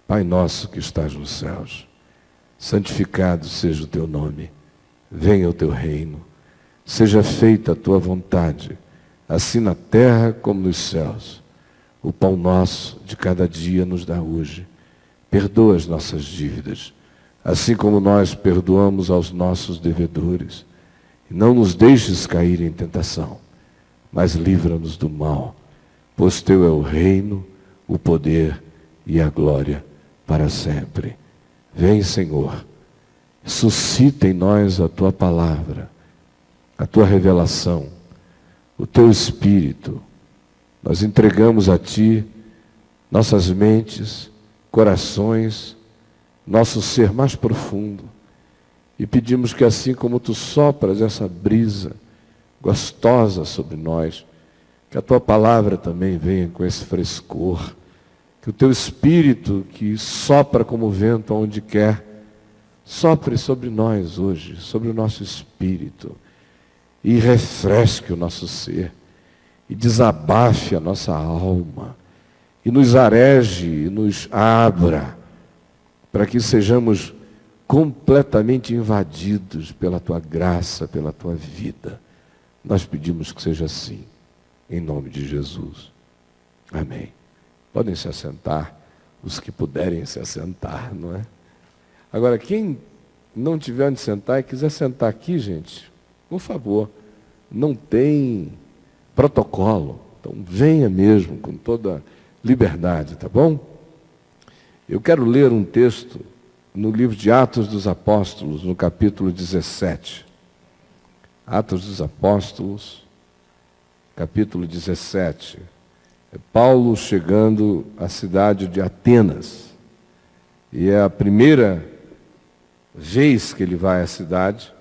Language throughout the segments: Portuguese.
Pai nosso que estás nos céus, santificado seja o teu nome. Venha o teu reino. Seja feita a tua vontade, assim na terra como nos céus. O pão nosso de cada dia nos dá hoje. Perdoa as nossas dívidas, assim como nós perdoamos aos nossos devedores. E não nos deixes cair em tentação, mas livra-nos do mal, pois teu é o reino, o poder e a glória para sempre. Vem, Senhor, suscita em nós a tua palavra, a tua revelação, o teu Espírito. Nós entregamos a ti nossas mentes, corações, nosso ser mais profundo, e pedimos que assim como tu sopras essa brisa gostosa sobre nós, que a tua palavra também venha com esse frescor, que o teu Espírito que sopra como vento aonde quer, sopre sobre nós hoje, sobre o nosso espírito, e refresque o nosso ser, e desabafe a nossa alma, e nos areje, e nos abra, para que sejamos completamente invadidos pela tua graça, pela tua vida. Nós pedimos que seja assim, em nome de Jesus. Amém. Podem se assentar, os que puderem se assentar, não é? Agora, quem não tiver onde sentar e quiser sentar aqui, gente, por favor, não tem protocolo, então venha mesmo com toda liberdade, tá bom? Eu quero ler um texto no livro de Atos dos Apóstolos, no capítulo 17. Atos dos Apóstolos, capítulo 17. É Paulo chegando à cidade de Atenas. E é a primeira vez que ele vai à cidade.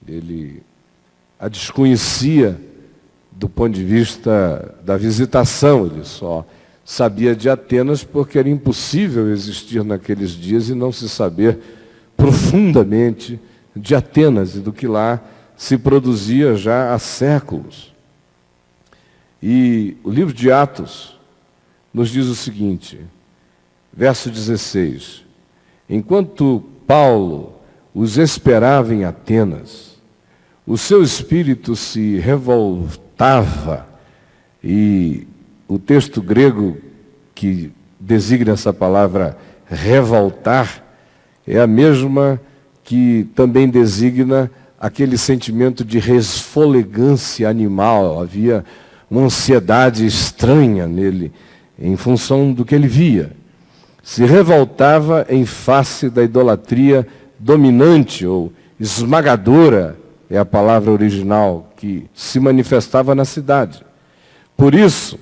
Ele a desconhecia do ponto de vista da visitação. Ele só sabia de Atenas porque era impossível existir naqueles dias e não se saber profundamente de Atenas e do que lá se produzia já há séculos. E o livro de Atos nos diz o seguinte, verso 16: enquanto Paulo os esperava em Atenas, o seu espírito se revoltava, e o texto grego que designa essa palavra revoltar é a mesma que também designa aquele sentimento de resfolegância animal. Havia uma ansiedade estranha nele, em função do que ele via. Se revoltava em face da idolatria dominante ou esmagadora, é a palavra original, que se manifestava na cidade. Por isso,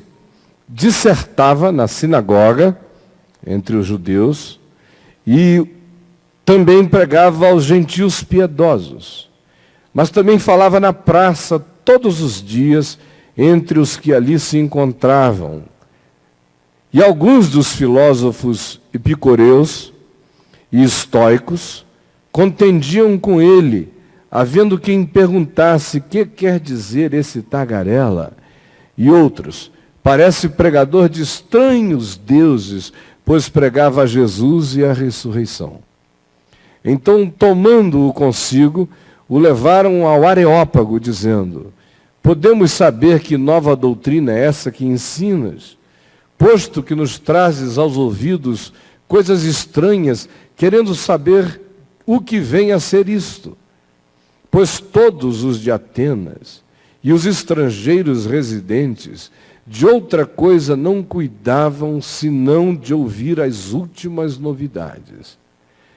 dissertava na sinagoga, entre os judeus, e também pregava aos gentios piedosos. Mas também falava na praça todos os dias, entre os que ali se encontravam. E alguns dos filósofos epicureus e estoicos contendiam com ele, havendo quem perguntasse: que quer dizer esse tagarela? E outros: parece pregador de estranhos deuses, pois pregava a Jesus e a ressurreição. Então, tomando-o consigo, o levaram ao Areópago, dizendo: podemos saber que nova doutrina é essa que ensinas, posto que nos trazes aos ouvidos coisas estranhas, querendo saber o que vem a ser isto. Pois todos os de Atenas e os estrangeiros residentes de outra coisa não cuidavam, senão de ouvir as últimas novidades.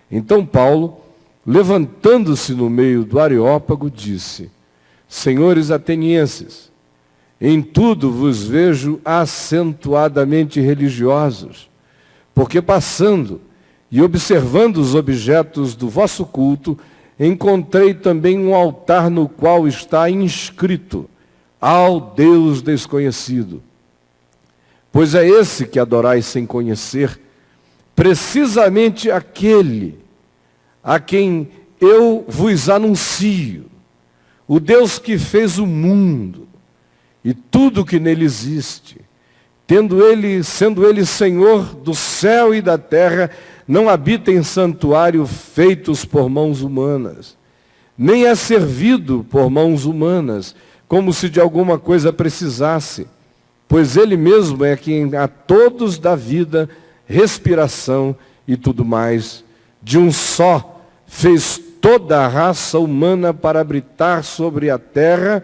Então Paulo, levantando-se no meio do Areópago, disse: senhores atenienses, em tudo vos vejo acentuadamente religiosos, porque passando e observando os objetos do vosso culto, encontrei também um altar no qual está inscrito: ao Deus desconhecido. Pois é esse que adorais sem conhecer, precisamente aquele a quem eu vos anuncio, o Deus que fez o mundo e tudo que nele existe, sendo ele Senhor do céu e da terra, não habita em santuário feitos por mãos humanas, nem é servido por mãos humanas, como se de alguma coisa precisasse, pois ele mesmo é quem a todos dá vida, respiração e tudo mais. De um só fez toda a raça humana para habitar sobre a terra,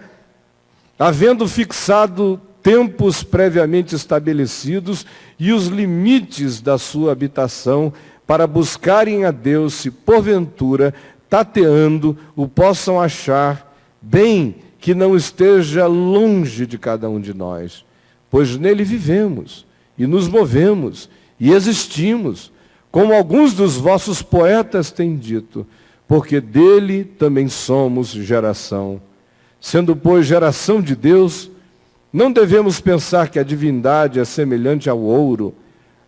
havendo fixado tempos previamente estabelecidos e os limites da sua habitação, para buscarem a Deus, se porventura, tateando, o possam achar, bem que não esteja longe de cada um de nós, pois nele vivemos, e nos movemos, e existimos, como alguns dos vossos poetas têm dito, porque dele também somos geração. Sendo, pois, geração de Deus, não devemos pensar que a divindade é semelhante ao ouro,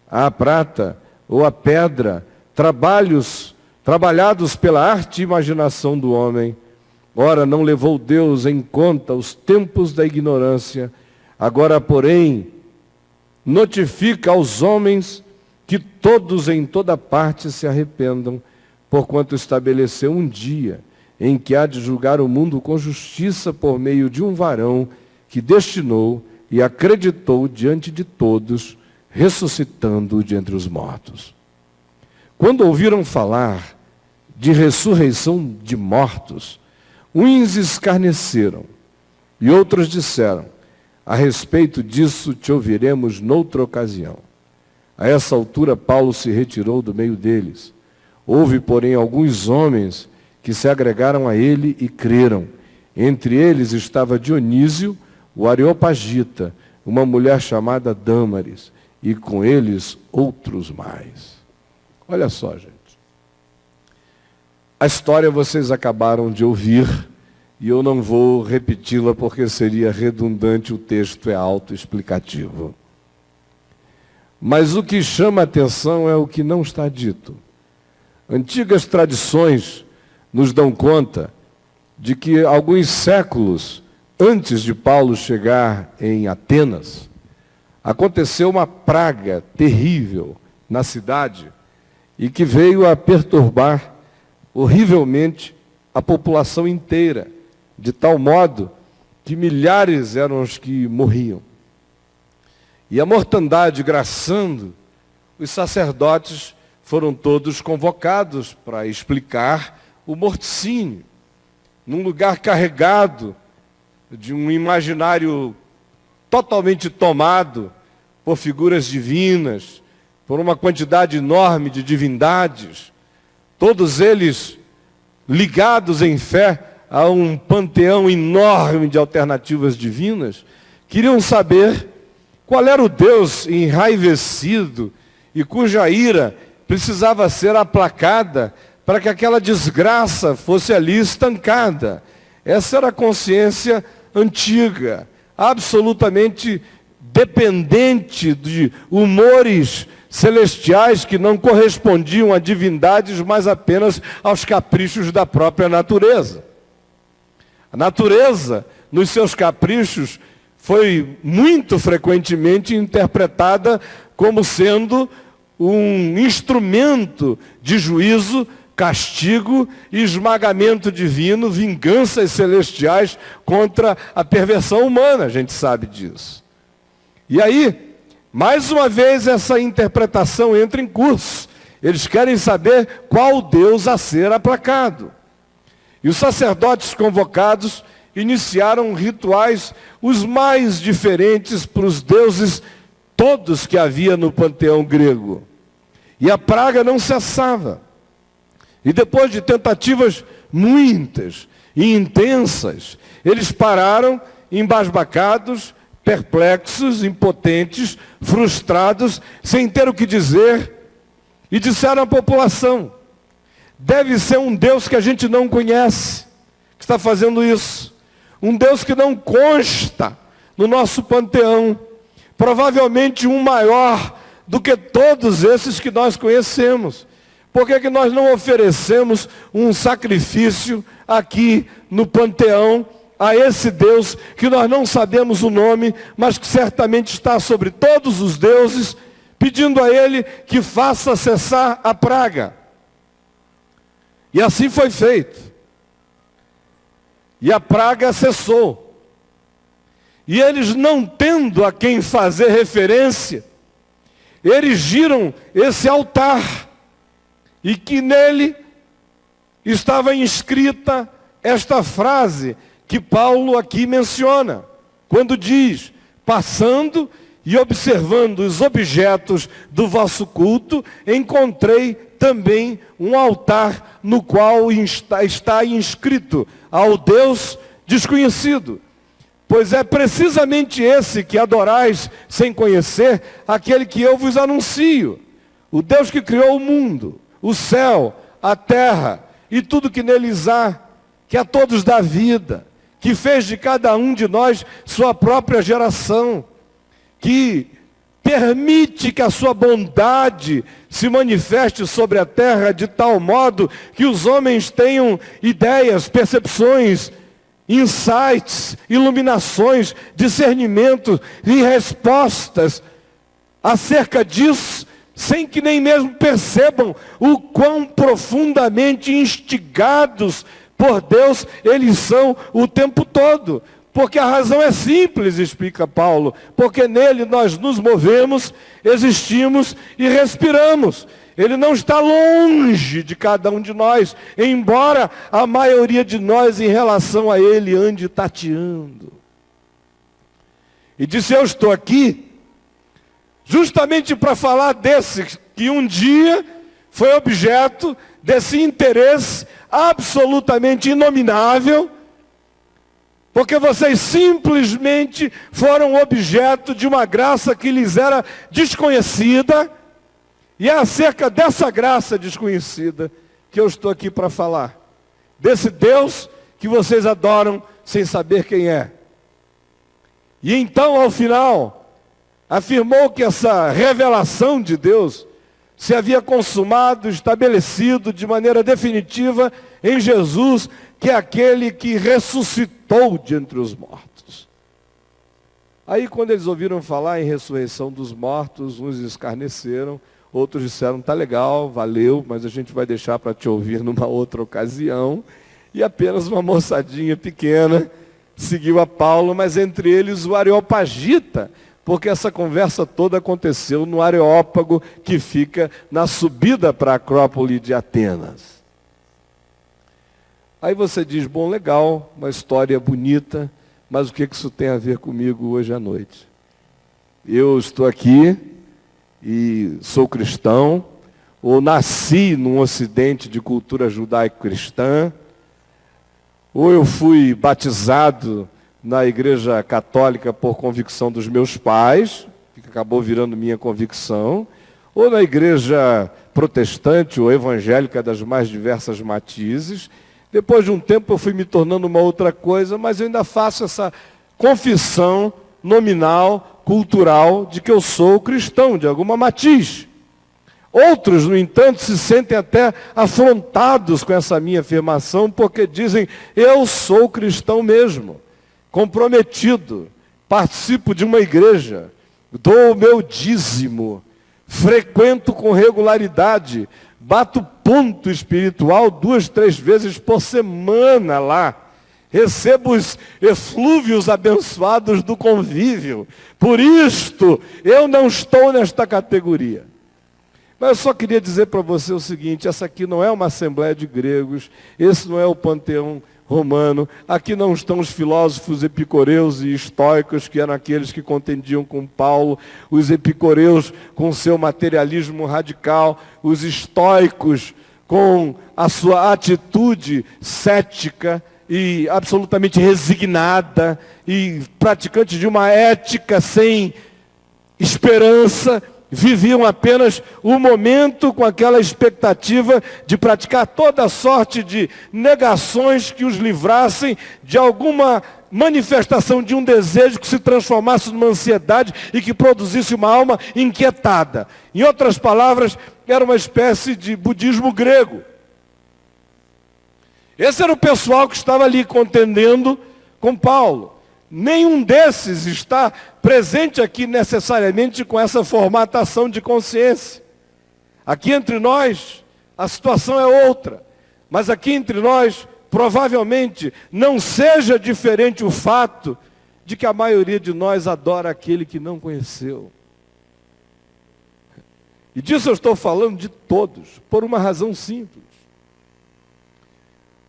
à prata ou à pedra, trabalhados pela arte e imaginação do homem. Ora, não levou Deus em conta os tempos da ignorância, agora, porém, notifica aos homens que todos em toda parte se arrependam, porquanto estabeleceu um dia em que há de julgar o mundo com justiça por meio de um varão que destinou e acreditou diante de todos, ressuscitando-o de entre os mortos. Quando ouviram falar de ressurreição de mortos, uns escarneceram e outros disseram: a respeito disso te ouviremos noutra ocasião. A essa altura Paulo se retirou do meio deles. Houve, porém, alguns homens que se agregaram a ele e creram. Entre eles estava Dionísio, o Areopagita, uma mulher chamada Dâmaris, e com eles outros mais. Olha só, gente. A história vocês acabaram de ouvir, e eu não vou repeti-la porque seria redundante, o texto é autoexplicativo. Mas o que chama a atenção é o que não está dito. Antigas tradições nos dão conta de que alguns séculos antes de Paulo chegar em Atenas, aconteceu uma praga terrível na cidade e que veio a perturbar horrivelmente a população inteira, de tal modo que milhares eram os que morriam. E a mortandade graçando, os sacerdotes foram todos convocados para explicar o morticínio, num lugar carregado de um imaginário totalmente tomado por figuras divinas, por uma quantidade enorme de divindades, todos eles ligados em fé a um panteão enorme de alternativas divinas, queriam saber qual era o Deus enraivecido e cuja ira precisava ser aplacada para que aquela desgraça fosse ali estancada. Essa era a consciência antiga, absolutamente dependente de humores celestiais que não correspondiam a divindades, mas apenas aos caprichos da própria natureza. A natureza, nos seus caprichos, foi muito frequentemente interpretada como sendo um instrumento de juízo, castigo e esmagamento divino, vinganças celestiais contra a perversão humana, a gente sabe disso. E aí, mais uma vez essa interpretação entra em curso. Eles querem saber qual Deus a ser aplacado. E os sacerdotes convocados iniciaram rituais os mais diferentes para os deuses todos que havia no panteão grego. E a praga não cessava. E depois de tentativas muitas e intensas, eles pararam embasbacados, perplexos, impotentes, frustrados, sem ter o que dizer, e disseram à população: deve ser um Deus que a gente não conhece, que está fazendo isso. Um Deus que não consta no nosso panteão. Provavelmente um maior do que todos esses que nós conhecemos. Por que nós não oferecemos um sacrifício aqui no panteão a esse Deus que nós não sabemos o nome, mas que certamente está sobre todos os deuses, pedindo a Ele que faça cessar a praga. E assim foi feito. E a praga cessou. E eles, não tendo a quem fazer referência, erigiram esse altar, e que nele estava inscrita esta frase que Paulo aqui menciona, quando diz: passando e observando os objetos do vosso culto, encontrei também um altar no qual está inscrito ao Deus desconhecido. Pois é precisamente esse que adorais sem conhecer, aquele que eu vos anuncio. O Deus que criou o mundo, o céu, a terra e tudo que neles há, que a todos dá vida, que fez de cada um de nós sua própria geração, que permite que a sua bondade se manifeste sobre a terra de tal modo que os homens tenham ideias, percepções, insights, iluminações, discernimentos e respostas acerca disso, sem que nem mesmo percebam o quão profundamente instigados por Deus eles são o tempo todo. Porque a razão é simples, explica Paulo, porque nele nós nos movemos, existimos e respiramos. Ele não está longe de cada um de nós, embora a maioria de nós em relação a ele ande tateando. E disse: eu estou aqui justamente para falar desse que um dia foi objeto desse interesse absolutamente inominável, porque vocês simplesmente foram objeto de uma graça que lhes era desconhecida, e é acerca dessa graça desconhecida que eu estou aqui para falar. Desse Deus que vocês adoram sem saber quem é. E então, ao final, afirmou que essa revelação de Deus se havia consumado, estabelecido de maneira definitiva em Jesus, que é aquele que ressuscitou de entre os mortos. Aí, quando eles ouviram falar em ressurreição dos mortos, uns escarneceram, outros disseram: tá legal, valeu, mas a gente vai deixar para te ouvir numa outra ocasião. E apenas uma moçadinha pequena seguiu a Paulo, mas entre eles o Areopagita, porque essa conversa toda aconteceu no Areópago, que fica na subida para a Acrópole de Atenas. Aí você diz: bom, legal, uma história bonita, mas o que isso tem a ver comigo hoje à noite? Eu estou aqui e sou cristão, ou nasci num ocidente de cultura judaico-cristã, ou eu fui batizado na igreja católica por convicção dos meus pais, que acabou virando minha convicção, ou na igreja protestante ou evangélica das mais diversas matizes. Depois de um tempo eu fui me tornando uma outra coisa, mas eu ainda faço essa confissão nominal, cultural, de que eu sou cristão, de alguma matiz. Outros, no entanto, se sentem até afrontados com essa minha afirmação, porque dizem: eu sou cristão mesmo, comprometido, participo de uma igreja, dou o meu dízimo, frequento com regularidade, bato ponto espiritual 2, 3 vezes por semana lá, recebo os eflúvios abençoados do convívio. Por isto, eu não estou nesta categoria. Mas eu só queria dizer para você o seguinte: essa aqui não é uma assembleia de gregos, esse não é o panteão romano, aqui não estão os filósofos epicureus e estoicos, que eram aqueles que contendiam com Paulo, os epicureus com seu materialismo radical, os estoicos com a sua atitude cética e absolutamente resignada, e praticantes de uma ética sem esperança, viviam apenas o momento com aquela expectativa de praticar toda sorte de negações que os livrassem de alguma manifestação de um desejo que se transformasse numa ansiedade e que produzisse uma alma inquietada. Em outras palavras, era uma espécie de budismo grego. Esse era o pessoal que estava ali contendendo com Paulo. Nenhum desses está presente aqui necessariamente com essa formatação de consciência. Aqui entre nós, a situação é outra. Mas aqui entre nós, provavelmente, não seja diferente o fato de que a maioria de nós adora aquele que não conheceu. E disso eu estou falando de todos, por uma razão simples.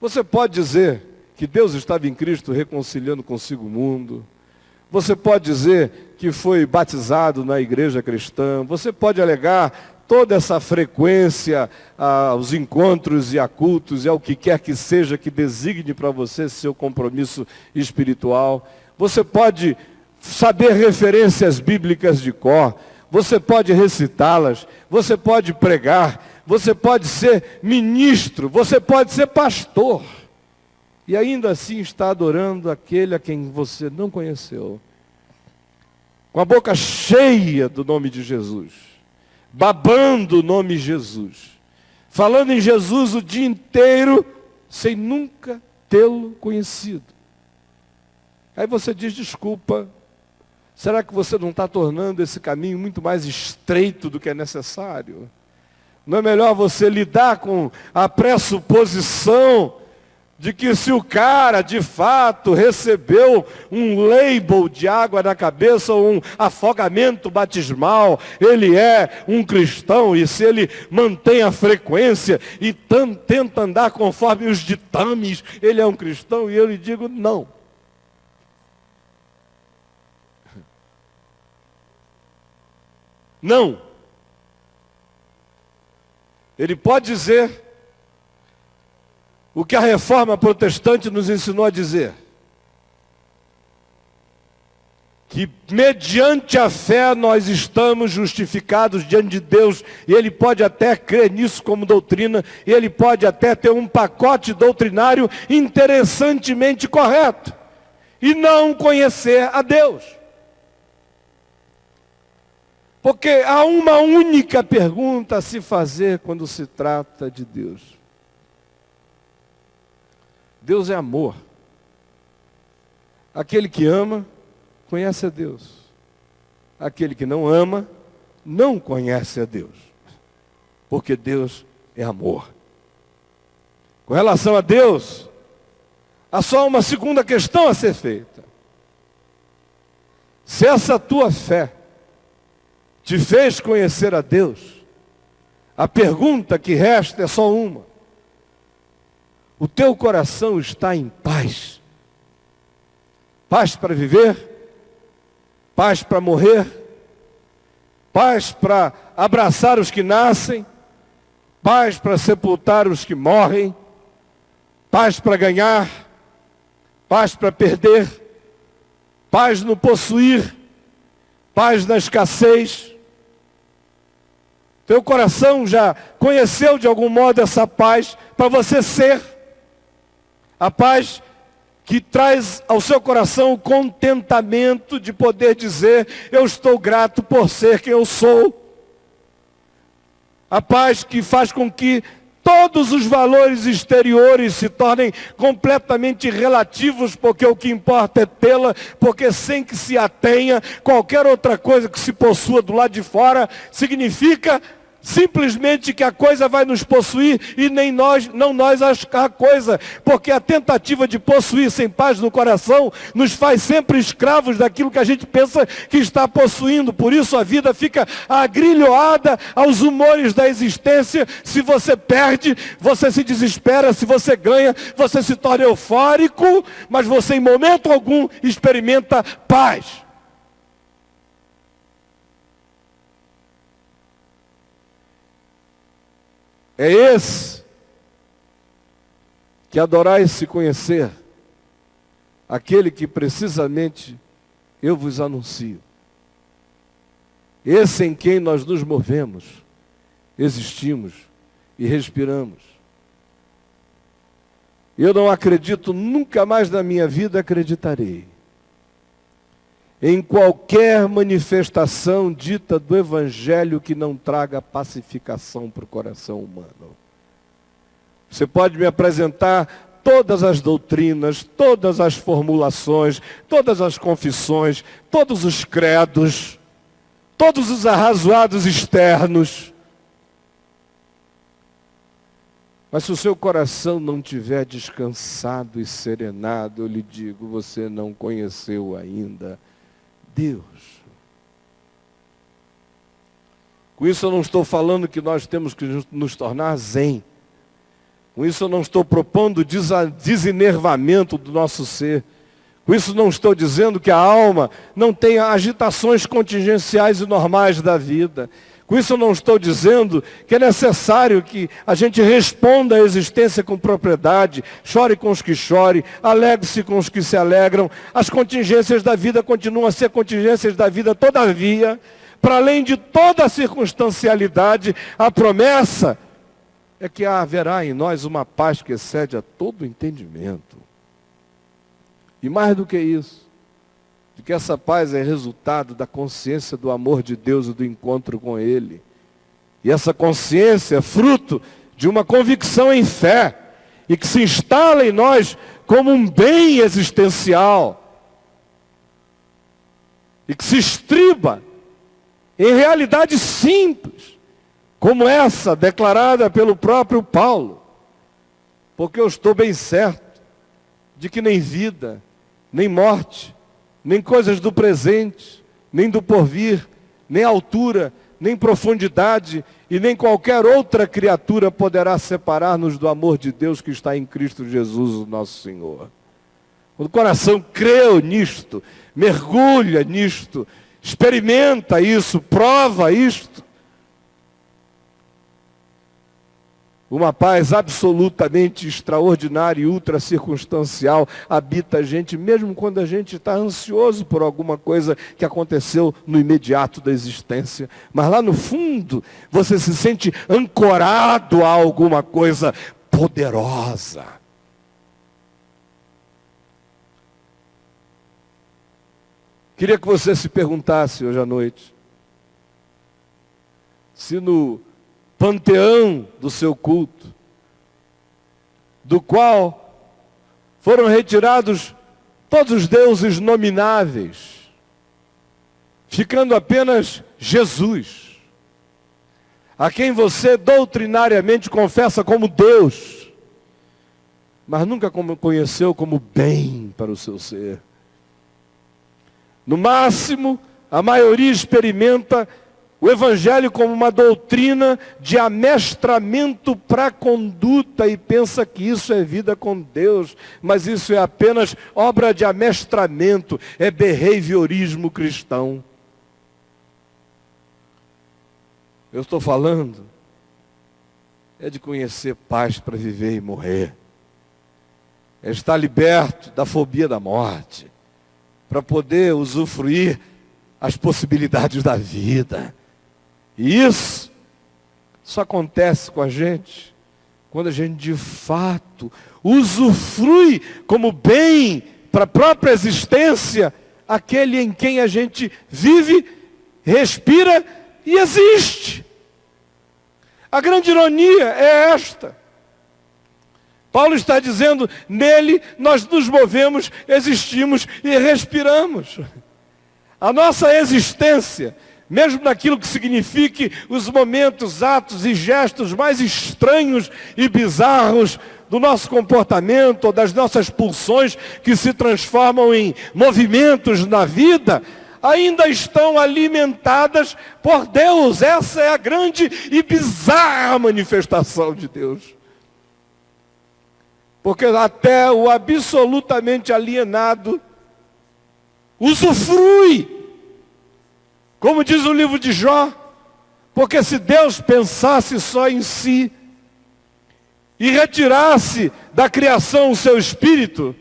Você pode dizer que Deus estava em Cristo reconciliando consigo o mundo. Você pode dizer que foi batizado na igreja cristã. Você pode alegar toda essa frequência aos encontros e a cultos e ao que quer que seja que designe para você seu compromisso espiritual. Você pode saber referências bíblicas de cor. Você pode recitá-las. Você pode pregar. Você pode ser ministro. Você pode ser pastor. E ainda assim está adorando aquele a quem você não conheceu. Com a boca cheia do nome de Jesus. Babando o nome de Jesus. Falando em Jesus o dia inteiro, sem nunca tê-lo conhecido. Aí você diz, desculpa, será que você não está tornando esse caminho muito mais estreito do que é necessário? Não é melhor você lidar com a pressuposição de que se o cara, de fato, recebeu um label de água na cabeça ou um afogamento batismal, ele é um cristão, e se ele mantém a frequência e tenta andar conforme os ditames, ele é um cristão? E eu lhe digo, não. Não. Ele pode dizer o que a reforma protestante nos ensinou a dizer. Que mediante a fé nós estamos justificados diante de Deus. E ele pode até crer nisso como doutrina. E ele pode até ter um pacote doutrinário interessantemente correto. E não conhecer a Deus. Porque há uma única pergunta a se fazer quando se trata de Deus. Deus é amor. Aquele que ama, conhece a Deus. Aquele que não ama, não conhece a Deus. Porque Deus é amor. Com relação a Deus, há só uma segunda questão a ser feita. Se essa tua fé te fez conhecer a Deus, a pergunta que resta é só uma. O teu coração está em paz? Paz para viver? Paz para morrer? Paz para abraçar os que nascem? Paz para sepultar os que morrem? Paz para ganhar? Paz para perder? Paz no possuir? Paz na escassez? Teu coração já conheceu de algum modo essa paz para você ser? A paz que traz ao seu coração o contentamento de poder dizer, eu estou grato por ser quem eu sou. A paz que faz com que todos os valores exteriores se tornem completamente relativos, porque o que importa é tê-la, porque sem que se atenha qualquer outra coisa que se possua do lado de fora, significa simplesmente que a coisa vai nos possuir e nem nós, não nós a coisa, porque a tentativa de possuir sem paz no coração nos faz sempre escravos daquilo que a gente pensa que está possuindo. Por isso a vida fica agrilhoada aos humores da existência. Se você perde, você se desespera. Se você ganha, você se torna eufórico, mas você em momento algum experimenta paz. É esse que adorais se conhecer, aquele que precisamente eu vos anuncio. Esse em quem nós nos movemos, existimos e respiramos. Eu não acredito, nunca mais na minha vida acreditarei em qualquer manifestação dita do Evangelho que não traga pacificação para o coração humano. Você pode me apresentar todas as doutrinas, todas as formulações, todas as confissões, todos os credos, todos os arrazoados externos. Mas se o seu coração não tiver descansado e serenado, eu lhe digo, você não conheceu ainda Deus. Com isso eu não estou falando que nós temos que nos tornar zen. Com isso eu não estou propondo desenervamento do nosso ser. Com isso não estou dizendo que a alma não tenha agitações contingenciais e normais da vida. Com isso eu não estou dizendo que é necessário que a gente responda à existência com propriedade, chore com os que chorem, alegre-se com os que se alegram. As contingências da vida continuam a ser contingências da vida, todavia, para além de toda a circunstancialidade, a promessa é que haverá em nós uma paz que excede a todo entendimento. E mais do que isso, de que essa paz é resultado da consciência do amor de Deus e do encontro com Ele. E essa consciência é fruto de uma convicção em fé, e que se instala em nós como um bem existencial, e que se estriba em realidades simples, como essa declarada pelo próprio Paulo. Porque eu estou bem certo de que nem vida, nem morte, nem coisas do presente, nem do porvir, nem altura, nem profundidade, e nem qualquer outra criatura poderá separar-nos do amor de Deus que está em Cristo Jesus, o nosso Senhor. Quando o coração creu nisto, mergulha nisto, experimenta isso, prova isto, uma paz absolutamente extraordinária e ultra circunstancial habita a gente, mesmo quando a gente está ansioso por alguma coisa que aconteceu no imediato da existência. Mas lá no fundo, você se sente ancorado a alguma coisa poderosa. Queria que você se perguntasse hoje à noite, se no panteão do seu culto, do qual foram retirados todos os deuses nomináveis, ficando apenas Jesus, a quem você doutrinariamente confessa como Deus, mas nunca conheceu como bem para o seu ser. No máximo, a maioria experimenta o Evangelho como uma doutrina de amestramento para a conduta e pensa que isso é vida com Deus, mas isso é apenas obra de amestramento, é behaviorismo cristão. Eu estou falando é de conhecer paz para viver e morrer, é estar liberto da fobia da morte, para poder usufruir as possibilidades da vida. E isso só acontece com a gente quando a gente de fato usufrui como bem para a própria existência aquele em quem a gente vive, respira e existe. A grande ironia é esta. Paulo está dizendo, nele nós nos movemos, existimos e respiramos. A nossa existência, mesmo naquilo que signifique os momentos, atos e gestos mais estranhos e bizarros do nosso comportamento, ou das nossas pulsões que se transformam em movimentos na vida, ainda estão alimentadas por Deus. Essa é a grande e bizarra manifestação de Deus. Porque até o absolutamente alienado usufrui, como diz o livro de Jó, porque se Deus pensasse só em si e retirasse da criação o seu espírito,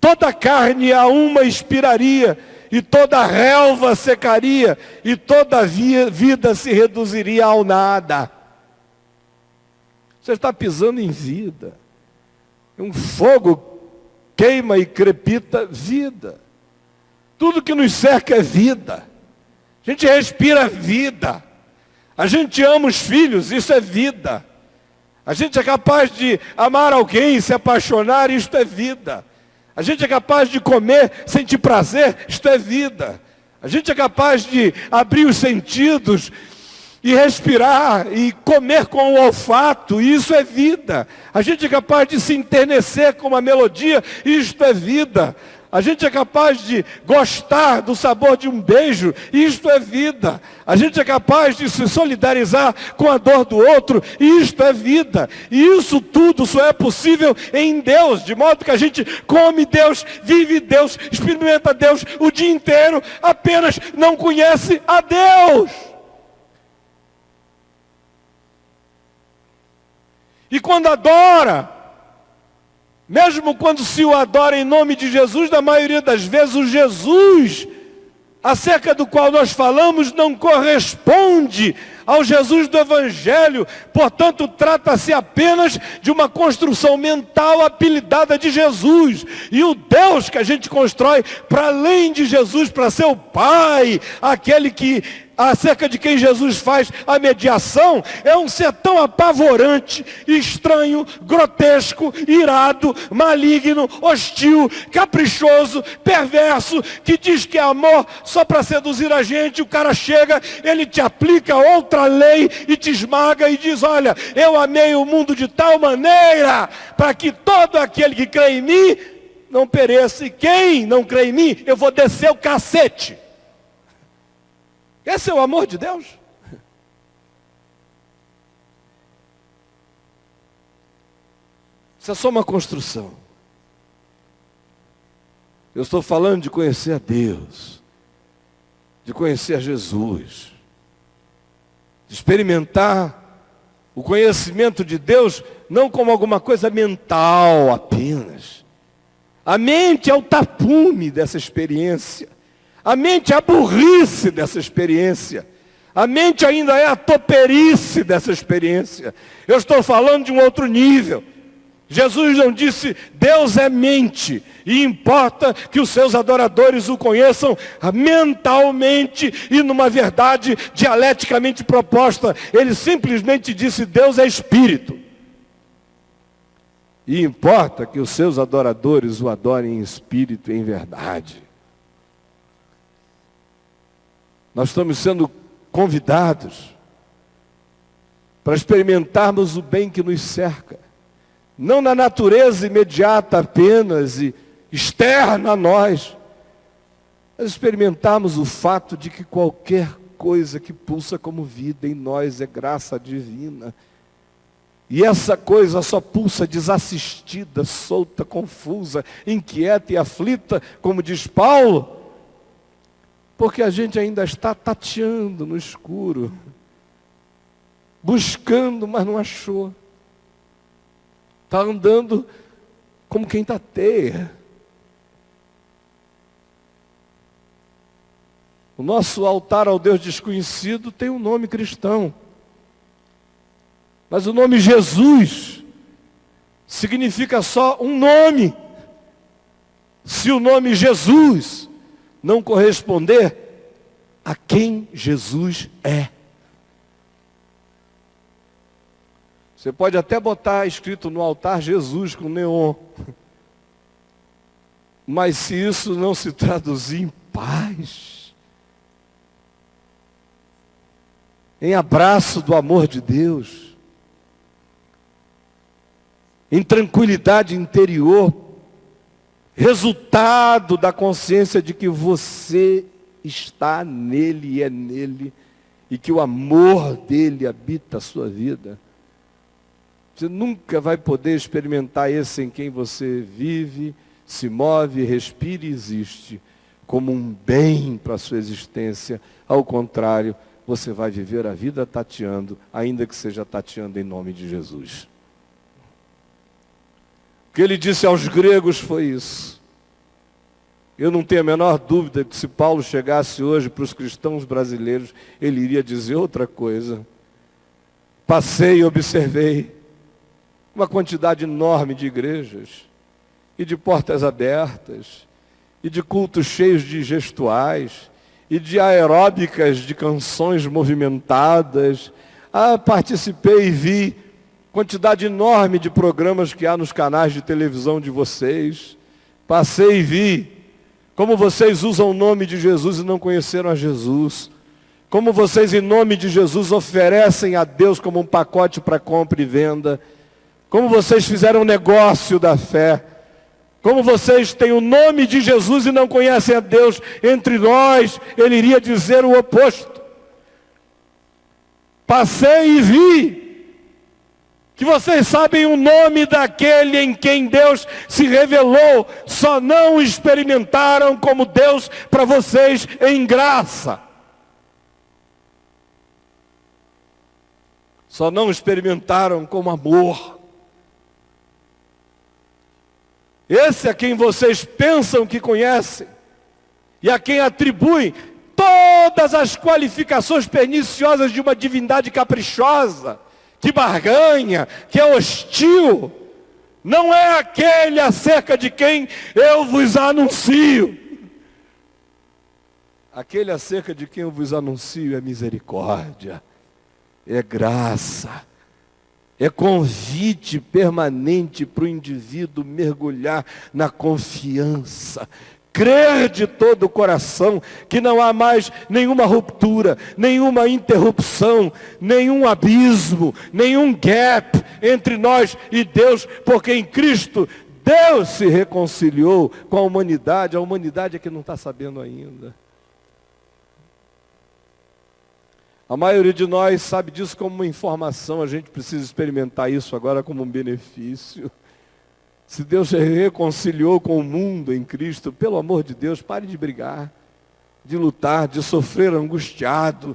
toda a carne a uma expiraria, e toda a relva secaria, e toda a vida se reduziria ao nada. Você está pisando em vida. Um fogo queima e crepita vida. Tudo que nos cerca é vida. A gente respira vida. A gente ama os filhos, isso é vida. A gente é capaz de amar alguém, se apaixonar, isto é vida. A gente é capaz de comer, sentir prazer, isto é vida. A gente é capaz de abrir os sentidos e respirar e comer com o olfato, isso é vida. A gente é capaz de se enternecer com uma melodia, isto é vida. A gente é capaz de gostar do sabor de um beijo, isto é vida. A gente é capaz de se solidarizar com a dor do outro, isto é vida. E isso tudo só é possível em Deus, de modo que a gente come Deus, vive Deus, experimenta Deus o dia inteiro, apenas não conhece a Deus. E quando adora, mesmo quando se o adora em nome de Jesus, na maioria das vezes o Jesus acerca do qual nós falamos não corresponde ao Jesus do Evangelho. Portanto, trata-se apenas de uma construção mental apelidada de Jesus. E o Deus que a gente constrói para além de Jesus, para ser o Pai, aquele que acerca de quem Jesus faz a mediação, é um ser tão apavorante, estranho, grotesco, irado, maligno, hostil, caprichoso, perverso, que diz que é amor só para seduzir a gente. O cara chega, ele te aplica outra lei e te esmaga e diz: olha, eu amei o mundo de tal maneira para que todo aquele que crê em mim não pereça, e quem não crê em mim, eu vou descer o cacete. Esse é o amor de Deus? Isso é só uma construção. Eu estou falando de conhecer a Deus, de conhecer a Jesus, de experimentar o conhecimento de Deus, não como alguma coisa mental apenas. A mente é o tapume dessa experiência. A mente é a burrice dessa experiência. A mente ainda é a toperice dessa experiência. Eu estou falando de um outro nível. Jesus não disse: Deus é mente, e importa que os seus adoradores o conheçam mentalmente e numa verdade dialeticamente proposta. Ele simplesmente disse: Deus é espírito. E importa que os seus adoradores o adorem em espírito e em verdade. Nós estamos sendo convidados para experimentarmos o bem que nos cerca. Não na natureza imediata apenas e externa a nós, mas experimentarmos o fato de que qualquer coisa que pulsa como vida em nós é graça divina. E essa coisa só pulsa desassistida, solta, confusa, inquieta e aflita, como diz Paulo, porque a gente ainda está tateando no escuro, buscando, mas não achou. Está andando como quem tateia. O nosso altar ao Deus desconhecido tem um nome cristão. Mas o nome Jesus significa só um nome. Se o nome Jesus não corresponder a quem Jesus é. Você pode até botar escrito no altar Jesus com neon. Mas se isso não se traduzir em paz, em abraço do amor de Deus, em tranquilidade interior, resultado da consciência de que você está nele e é nele, e que o amor dele habita a sua vida, você nunca vai poder experimentar esse em quem você vive, se move, respira e existe, como um bem para a sua existência. Ao contrário, você vai viver a vida tateando, ainda que seja tateando em nome de Jesus. O que ele disse aos gregos foi isso. Eu não tenho a menor dúvida que se Paulo chegasse hoje para os cristãos brasileiros, ele iria dizer outra coisa. Passei e observei uma quantidade enorme de igrejas, e de portas abertas, e de cultos cheios de gestuais, e de aeróbicas de canções movimentadas. Participei e vi quantidade enorme de programas que há nos canais de televisão de vocês. Passei e vi como vocês usam o nome de Jesus e não conheceram a Jesus. Como vocês, em nome de Jesus, oferecem a Deus como um pacote para compra e venda. Como vocês fizeram um negócio da fé. Como vocês têm o nome de Jesus e não conhecem a Deus. Entre nós, ele iria dizer o oposto. Passei e vi que vocês sabem o nome daquele em quem Deus se revelou, só não experimentaram como Deus para vocês em graça. Só não experimentaram como amor. Esse a quem vocês pensam que conhecem, e a quem atribuem todas as qualificações perniciosas de uma divindade caprichosa, que barganha, que é hostil, não é aquele acerca de quem eu vos anuncio. Aquele acerca de quem eu vos anuncio é misericórdia, é graça, é convite permanente para o indivíduo mergulhar na confiança, crer de todo o coração que não há mais nenhuma ruptura, nenhuma interrupção, nenhum abismo, nenhum gap entre nós e Deus, porque em Cristo Deus se reconciliou com a humanidade é que não está sabendo ainda. A maioria de nós sabe disso como uma informação, a gente precisa experimentar isso agora como um benefício. Se Deus se reconciliou com o mundo em Cristo, pelo amor de Deus, pare de brigar, de lutar, de sofrer angustiado,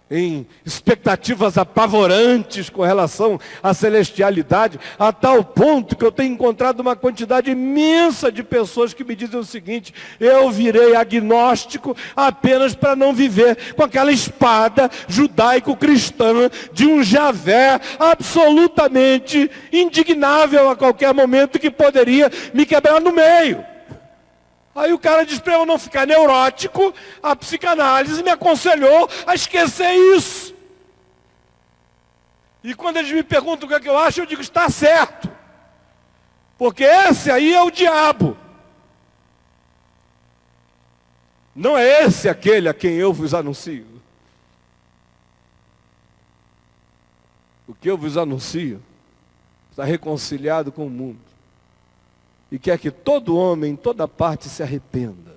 em expectativas apavorantes com relação à celestialidade, a tal ponto que eu tenho encontrado uma quantidade imensa de pessoas que me dizem o seguinte: eu virei agnóstico apenas para não viver com aquela espada judaico-cristã de um Javé absolutamente indignável a qualquer momento que poderia me quebrar no meio. Aí o cara diz para eu não ficar neurótico, a psicanálise me aconselhou a esquecer isso. E quando eles me perguntam o que é que eu acho, eu digo, está certo. Porque esse aí é o diabo. Não é esse aquele a quem eu vos anuncio. O que eu vos anuncio está reconciliado com o mundo. E quer que todo homem, em toda parte, se arrependa.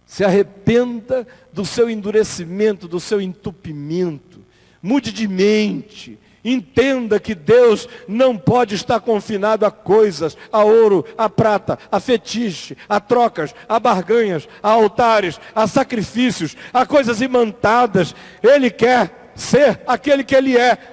Se arrependa do seu endurecimento, do seu entupimento. Mude de mente. Entenda que Deus não pode estar confinado a coisas, a ouro, a prata, a fetiche, a trocas, a barganhas, a altares, a sacrifícios, a coisas imantadas. Ele quer ser aquele que Ele é.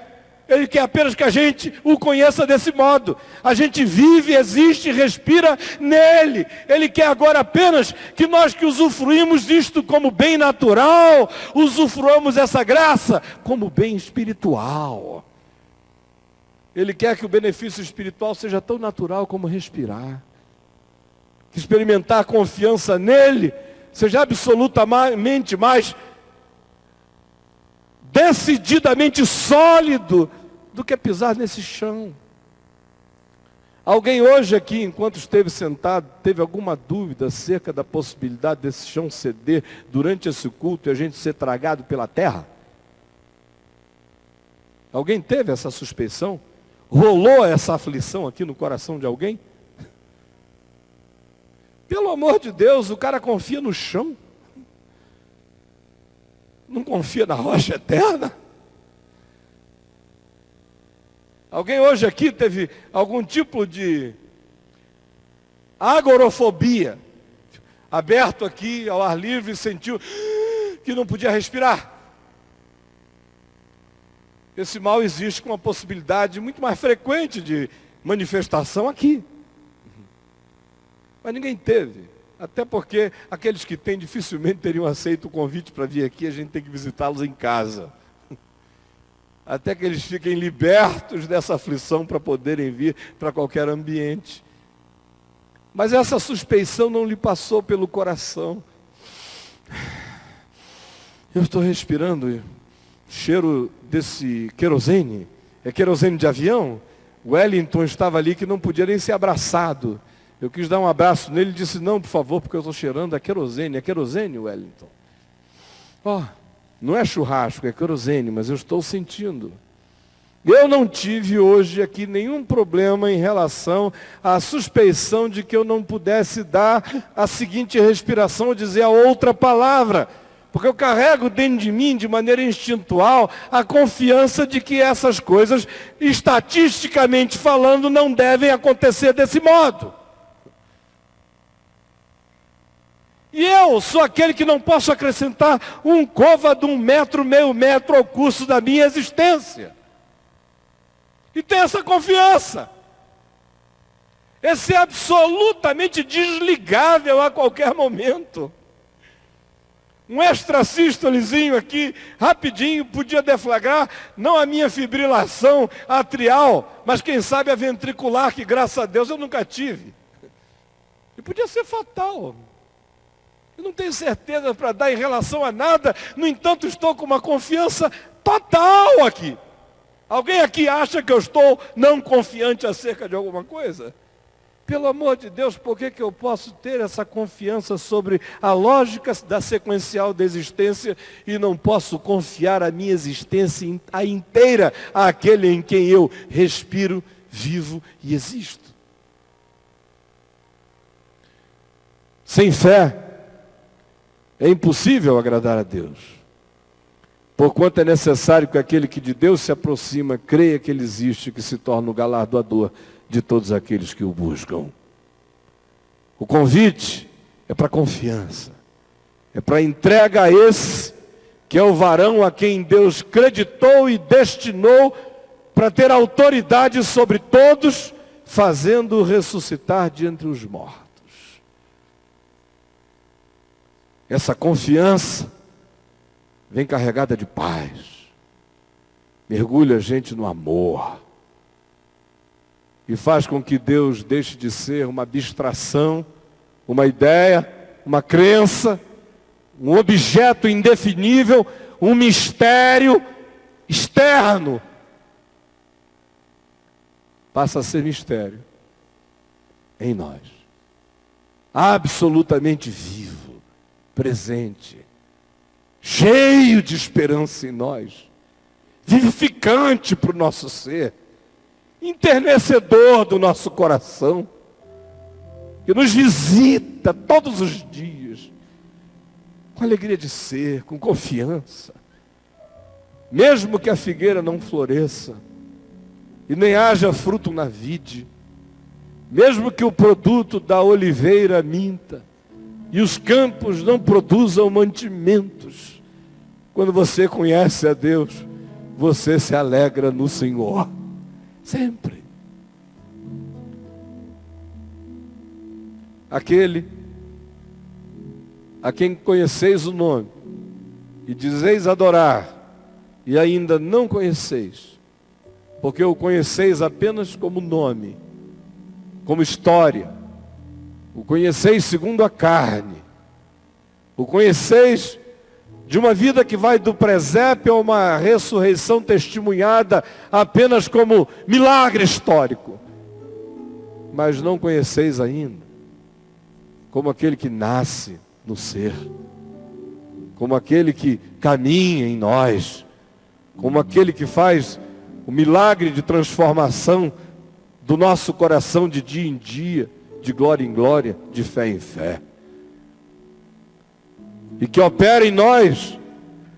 Ele quer apenas que a gente o conheça desse modo. A gente vive, existe, respira nele. Ele quer agora apenas que nós que usufruímos disto como bem natural, usufruamos essa graça como bem espiritual. Ele quer que o benefício espiritual seja tão natural como respirar. Que experimentar confiança nele seja absolutamente mais decididamente sólido do que pisar nesse chão. Alguém hoje aqui, enquanto esteve sentado, teve alguma dúvida acerca da possibilidade desse chão ceder durante esse culto e a gente ser tragado pela terra? Alguém teve essa suspeição? Rolou essa aflição aqui no coração de alguém? Pelo amor de Deus, o cara confia no chão. Não confia na rocha eterna? Alguém hoje aqui teve algum tipo de agorafobia? Aberto aqui ao ar livre, sentiu que não podia respirar? Esse mal existe com uma possibilidade muito mais frequente de manifestação aqui. Mas ninguém teve. Até porque aqueles que têm dificilmente teriam aceito o convite para vir aqui, a gente tem que visitá-los em casa. Até que eles fiquem libertos dessa aflição para poderem vir para qualquer ambiente. Mas essa suspeição não lhe passou pelo coração. Eu estou respirando o cheiro desse querosene. É querosene de avião? O Wellington estava ali que não podia nem ser abraçado. Eu quis dar um abraço nele e disse, não, por favor, porque eu estou cheirando a querosene. É querosene, Wellington? Não é churrasco, é querosene, mas eu estou sentindo. Eu não tive hoje aqui nenhum problema em relação à suspeição de que eu não pudesse dar a seguinte respiração ou dizer a outra palavra. Porque eu carrego dentro de mim, de maneira instintual, a confiança de que essas coisas, estatisticamente falando, não devem acontecer desse modo. E eu sou aquele que não posso acrescentar um côvado, 1 metro, meio metro ao curso da minha existência. E tem essa confiança. É ser absolutamente desligável a qualquer momento. Um extrasístolizinho aqui, rapidinho, podia deflagrar, não a minha fibrilação atrial, mas quem sabe a ventricular, que graças a Deus eu nunca tive. E podia ser fatal. Eu não tenho certeza para dar em relação a nada, no entanto estou com uma confiança total aqui. Alguém aqui acha que eu estou não confiante acerca de alguma coisa? Pelo amor de Deus, por que eu posso ter essa confiança sobre a lógica da sequencial da existência e não posso confiar a minha existência inteira àquele em quem eu respiro, vivo e existo? Sem fé, é impossível agradar a Deus. Porquanto é necessário que aquele que de Deus se aproxima, creia que Ele existe, que se torna o galardoador de todos aqueles que o buscam. O convite é para confiança, é para entrega a esse que é o varão a quem Deus creditou e destinou para ter autoridade sobre todos, fazendo-o ressuscitar de entre os mortos. Essa confiança vem carregada de paz, mergulha a gente no amor e faz com que Deus deixe de ser uma abstração, uma ideia, uma crença, um objeto indefinível, um mistério externo. Passa a ser mistério em nós, absolutamente vivo, presente, cheio de esperança em nós, vivificante para o nosso ser, enternecedor do nosso coração, que nos visita todos os dias, com alegria de ser, com confiança. Mesmo que a figueira não floresça, e nem haja fruto na vide, mesmo que o produto da oliveira minta, e os campos não produzam mantimentos, quando você conhece a Deus, você se alegra no Senhor. Sempre. Aquele a quem conheceis o nome, e dizeis adorar, e ainda não conheceis, porque o conheceis apenas como nome, como história, o conheceis segundo a carne, o conheceis de uma vida que vai do presépio a uma ressurreição testemunhada apenas como milagre histórico. Mas não conheceis ainda como aquele que nasce no ser, como aquele que caminha em nós, como aquele que faz o milagre de transformação do nosso coração de dia em dia, de glória em glória, de fé em fé. E que opera em nós,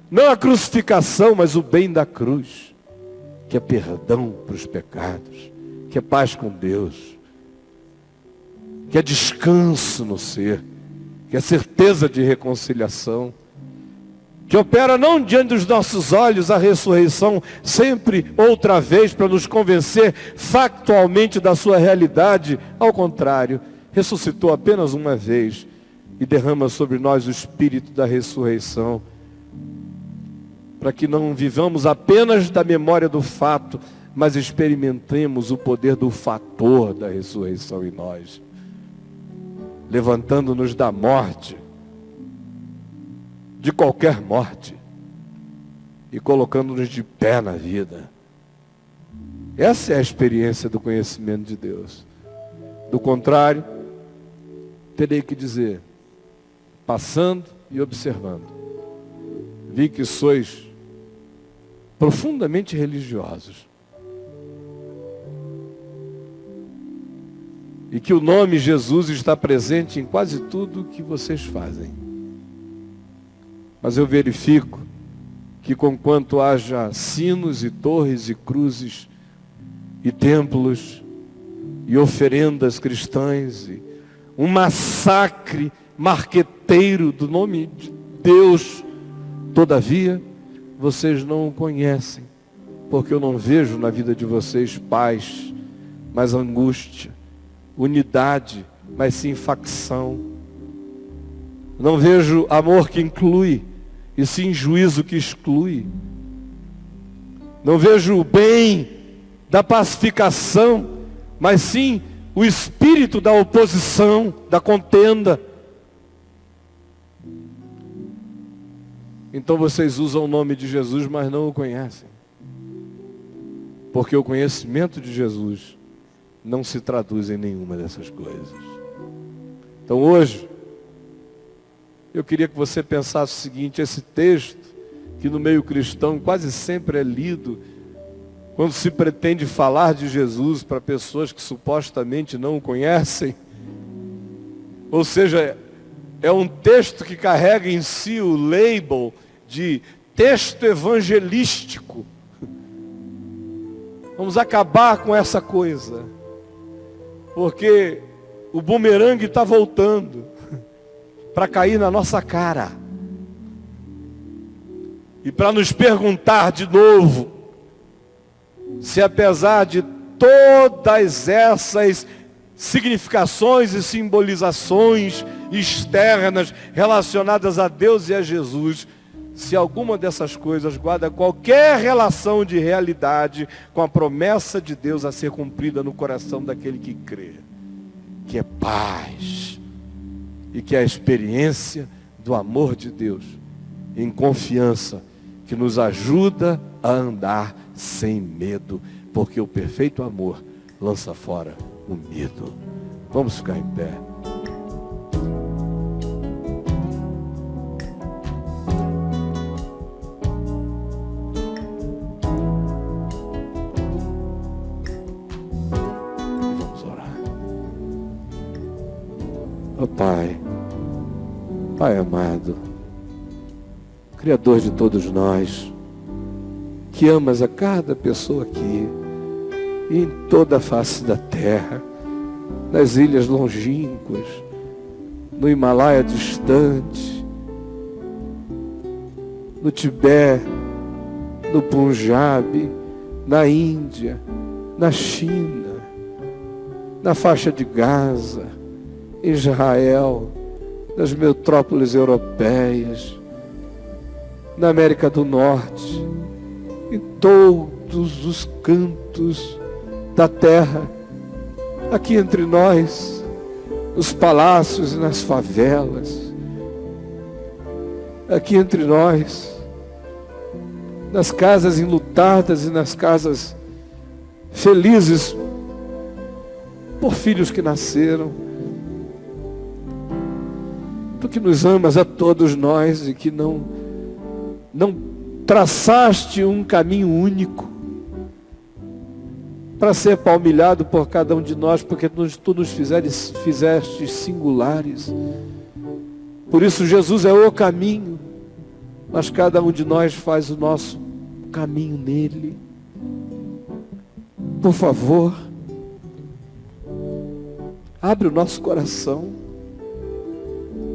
não a crucificação, mas o bem da cruz, que é perdão para os pecados, que é paz com Deus, que é descanso no ser, que é certeza de reconciliação, que opera não diante dos nossos olhos a ressurreição, sempre outra vez para nos convencer factualmente da sua realidade. Ao contrário, ressuscitou apenas uma vez e derrama sobre nós o espírito da ressurreição, para que não vivamos apenas da memória do fato, mas experimentemos o poder do fator da ressurreição em nós, levantando-nos da morte, de qualquer morte, e colocando-nos de pé na vida. Essa é a experiência do conhecimento de Deus. Do contrário, terei que dizer, passando e observando, vi que sois profundamente religiosos. E que o nome Jesus está presente em quase tudo que vocês fazem. Mas eu verifico que conquanto haja sinos e torres e cruzes e templos e oferendas cristãs e um massacre marqueteiro do nome de Deus, todavia, vocês não o conhecem, porque eu não vejo na vida de vocês paz, mas angústia, unidade, mas sim facção. Não vejo amor que inclui, e sim juízo que exclui. Não vejo o bem da pacificação, mas sim o espírito da oposição, da contenda. Então vocês usam o nome de Jesus, mas não o conhecem. Porque o conhecimento de Jesus não se traduz em nenhuma dessas coisas. Então hoje, eu queria que você pensasse o seguinte: esse texto, que no meio cristão quase sempre é lido, quando se pretende falar de Jesus para pessoas que supostamente não o conhecem, ou seja, é um texto que carrega em si o label de texto evangelístico. Vamos acabar com essa coisa, porque o bumerangue está voltando para cair na nossa cara e para nos perguntar de novo se, apesar de todas essas significações e simbolizações externas relacionadas a Deus e a Jesus, se alguma dessas coisas guarda qualquer relação de realidade com a promessa de Deus a ser cumprida no coração daquele que crê, que é paz, e que é a experiência do amor de Deus, em confiança, que nos ajuda a andar sem medo, porque o perfeito amor lança fora o medo. Vamos ficar em pé. Vamos orar. Ó Pai, Pai amado, Criador de todos nós, que amas a cada pessoa aqui, e em toda a face da terra, nas ilhas longínquas, no Himalaia distante, no Tibete, no Punjab, na Índia, na China, na faixa de Gaza, em Israel, nas metrópoles europeias, na América do Norte, em todos os cantos da terra, aqui entre nós, nos palácios e nas favelas, aqui entre nós, nas casas enlutadas e nas casas felizes por filhos que nasceram. Tu que nos amas a todos nós e que não traçaste um caminho único para ser palmilhado por cada um de nós, porque tu nos fizeste singulares. Por isso Jesus é o caminho, mas cada um de nós faz o nosso caminho nele. Por favor, abre o nosso coração,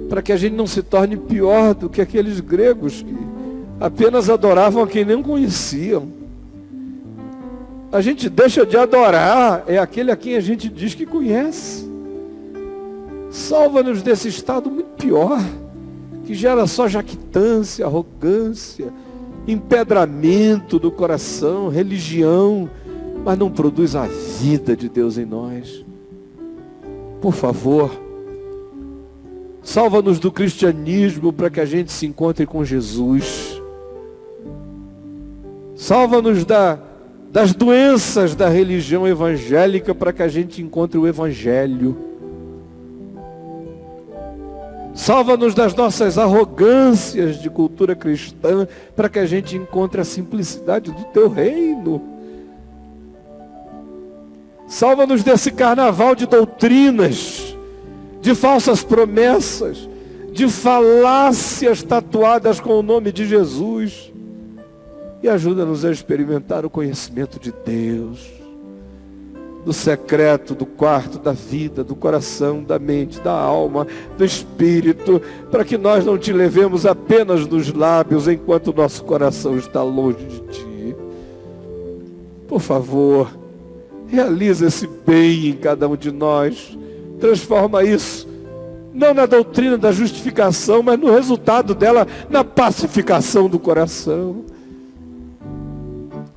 para que a gente não se torne pior do que aqueles gregos que apenas adoravam a quem não conheciam. A gente deixa de adorar aquele a quem a gente diz que conhece. Salva-nos desse estado muito pior, que gera só jactância, arrogância, empedramento do coração, religião, mas não produz a vida de Deus em nós. Por favor, salva-nos do cristianismo para que a gente se encontre com Jesus. Salva-nos da das doenças da religião evangélica para que a gente encontre o Evangelho. Salva-nos das nossas arrogâncias de cultura cristã para que a gente encontre a simplicidade do teu reino. Salva-nos desse carnaval de doutrinas, de falsas promessas, de falácias tatuadas com o nome de Jesus. E ajuda-nos a experimentar o conhecimento de Deus, do secreto, do quarto, da vida, do coração, da mente, da alma, do espírito, para que nós não te levemos apenas nos lábios enquanto o nosso coração está longe de ti. Por favor, realiza esse bem em cada um de nós. Transforma isso, não na doutrina da justificação, mas no resultado dela, na pacificação do coração.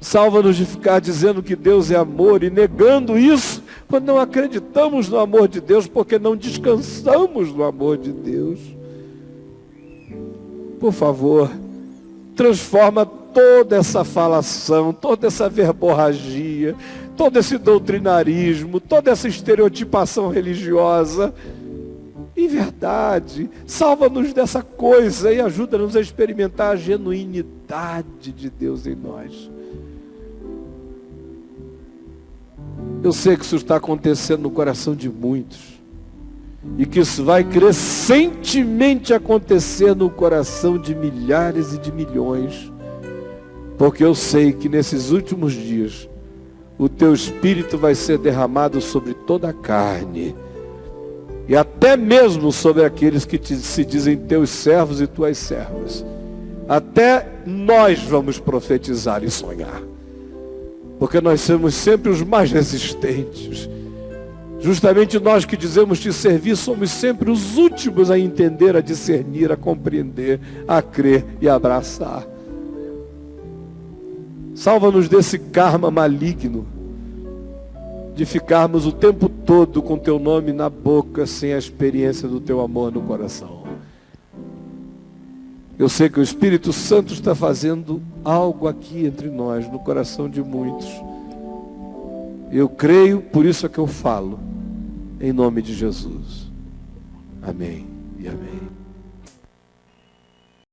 Salva-nos de ficar dizendo que Deus é amor e negando isso quando não acreditamos no amor de Deus, porque não descansamos no amor de Deus. Por favor, transforma toda essa falação, toda essa verborragia, todo esse doutrinarismo, toda essa estereotipação religiosa em verdade. Salva-nos dessa coisa e ajuda-nos a experimentar a genuinidade de Deus em nós. Eu sei que isso está acontecendo no coração de muitos, e que isso vai crescentemente acontecer no coração de milhares e de milhões, porque eu sei que nesses últimos dias o teu Espírito vai ser derramado sobre toda a carne, e até mesmo sobre aqueles que se dizem teus servos e tuas servas. Até nós vamos profetizar e sonhar, porque nós somos sempre os mais resistentes. Justamente nós que dizemos te servir, somos sempre os últimos a entender, a discernir, a compreender, a crer e a abraçar. Salva-nos desse karma maligno, de ficarmos o tempo todo com teu nome na boca, sem a experiência do teu amor no coração. Eu sei que o Espírito Santo está fazendo algo aqui entre nós, no coração de muitos. Eu creio, por isso é que eu falo, em nome de Jesus. Amém e amém.